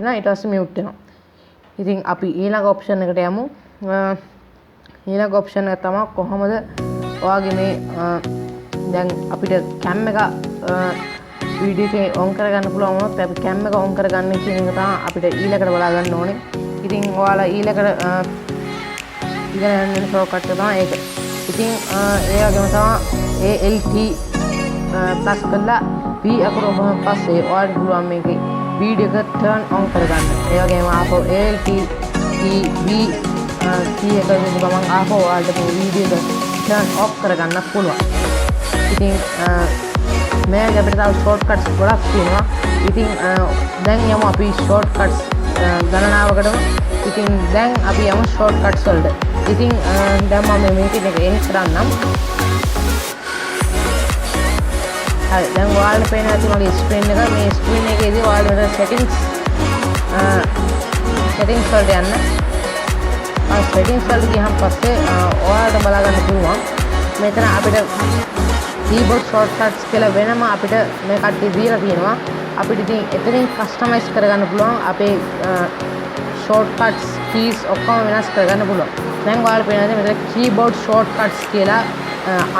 වෙනවා ඊට පස්සේ මියුට් වෙනවා. ඉතින් අපි ඊළඟ ඔප්ෂන් එකට යමු. ඊළඟ ඔප්ෂන් එක තමයි කොහොමද ඔයාගේ මේ දැන් අපිට කැම් එක වීඩියෝ එකේ ඔන් කරගන්න පුළුවන් වුණොත් අපි කැම් එක ඔන් කරගන්න කියන එක තමයි අපිට ඊළඟට බලා ගන්න ඕනේ. ඉතින් ඔයාලා ඊළඟට ඉගෙන ගන්න ෂෝට්කට් එක තමයි ඒක. ඉතින් ඒ වගේම තමයි ALT ප්ලස් කරලා V අකුර ඔබම පස්සේ ඔයාලට පුළුවන් මේකේ වීඩියෝ එක ටර්න් ඔන් කරගන්න. ඒ වගේම ආපහු ALT T V T එක විදිහට ගමන් ආපහු ඔයාලට මේ වීඩියෝ එක ටර්න් ඔෆ් කරගන්න පුළුවන්. ඉතින් මේක අපිට තව ෂෝට්කට්ස් ගොඩක් තියෙනවා. ඉතින් දැන් යමු අපි ෂෝට්කට්ස් ගණනාවකටම. ඉතින් දැන් අපි යමු ෂෝට්කට්ස් වලට. ඉතින් දැන් මම මේ මීටින් එක එන්ඩ් කරන්නම්. හරි දැන් ඔයාලට පේන ඇති මගේ ස්ක්‍රීන් එක. මේ ස්ක්‍රීන් එකේදී ඔයාලට settings වලට යන්න. settings වලට ගියහම පස්සේ ඔයාලට බලා ගන්න පුළුවන්. මෙතන අපිට keyboard shortcuts කියලා වෙනම අපිට මේ කට්ටිය දීලා තියෙනවා. අපිට ඉතින් එතනින් කස්ටමයිස් කරගන්න පුළුවන්. අපේ shortcuts keys ඔක්කොම වෙනස් කරගන්න පුළුවන්. දැන් ඔයාලට පේනවා මෙතන keyboard shortcuts කියලා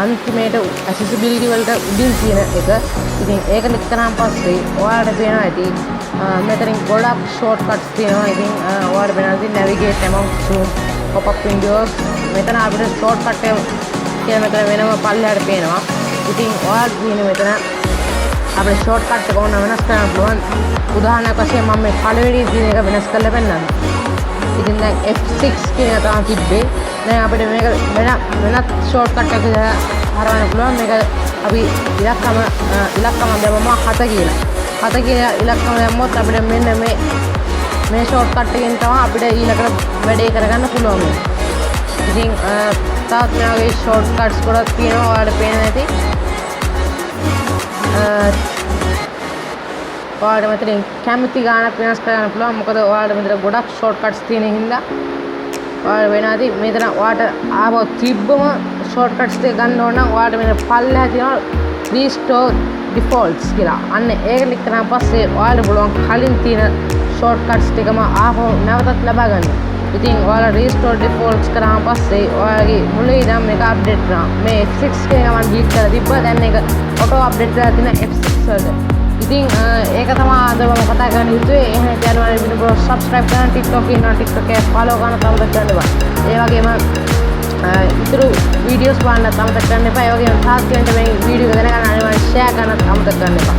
අන්තිමේට accessibility වලට උඩින් තියෙන එක. ඉතින් ඒක ක්ලික් කරාම පස්සේ ඔයාලට පේනවා ඇති මෙතනින් ගොඩක් shortcuts තියෙනවා. ඉතින් ඔයාලට පේනවා ඉතින් navigate among zoom pop up windows මෙතන අපිට shortcut එක කියලා මෙතන වෙනම පල්ලෙහාට පේනවා. ඉතින් ඔයාලට තියෙන මෙතන අපේ shortcut එක ඕන වෙනස් කරන්න පුළුවන්. උදාහරණයක් වශයෙන් මම මේ පළවෙනි තියෙන එක වෙනස් කරලා පෙන්නන්නම්. ඉතින් දැන් F6 කියන එක තමයි තිබ්බේ. දැන් අපිට මේක වෙනත් shortcut එකක් හරවන්න පුළුවන්. මේක අපි ඉලක්කම දැම්මම 7 කියලා. 7 කියලා ඉලක්කම දැම්මොත් අපිට මෙන්න මේ shortcut එකෙන් තමයි අපිට ඊළඟට වැඩේ කරගන්න පුළුවන්. ඉතින් තාත් මේ වගේ shortcuts ගොඩක් තියෙනවා. ඔයාලට පේන නැති ඔයාලට මෙතනින් කැමති ගානක් වෙනස් කරගන්න පුළුවන්. මොකද ඔයාලට මෙතන ගොඩක් shortcuts තියෙන හින්දා ඔයාලට වෙනාදී මෙතන ඔයාලට ආපහු තිබ්බම shortcuts ටික ගන්න ඕන නම් ඔයාලට මෙතන පල්ලෙහා තියෙනවා restore defaults කියලා. අන්න ඒක ක්ලික් කරාම පස්සේ ඔයාලට පුළුවන් කලින් තියෙන shortcuts ටිකම ආපහු නැවතත් ලබා ගන්න. ඉතින් ඔයාලා restore defaults කරාම පස්සේ ඔයාලගේ මුලින් ඉඳන් මේක අප්ඩේට් කරනවා. මේ F6 කියන එක මම ඩිලීට් කරලා තිබ්බා. දැන් ඒක ඔටෝ අප්ඩේට් කරලා තියෙන F6 වලට. ඉතින් ඒක තමයි අද මම කතා කරන්න හිතුවේ. එහෙනම් channel එක Binupa subscribe කරන්න, TikTok ඉන්නවා TikTok එක follow කරන්න අමතක කරන්න එපා. ඒ වගේම ඉතුරු videos බලන්න අමතක කරන්න එපා. ඒ වගේම තාත් වෙන්න මේ වීඩියෝ එක දැනගන්න අනිවාර්යෙන් share කරන්න අමතක කරන්න එපා.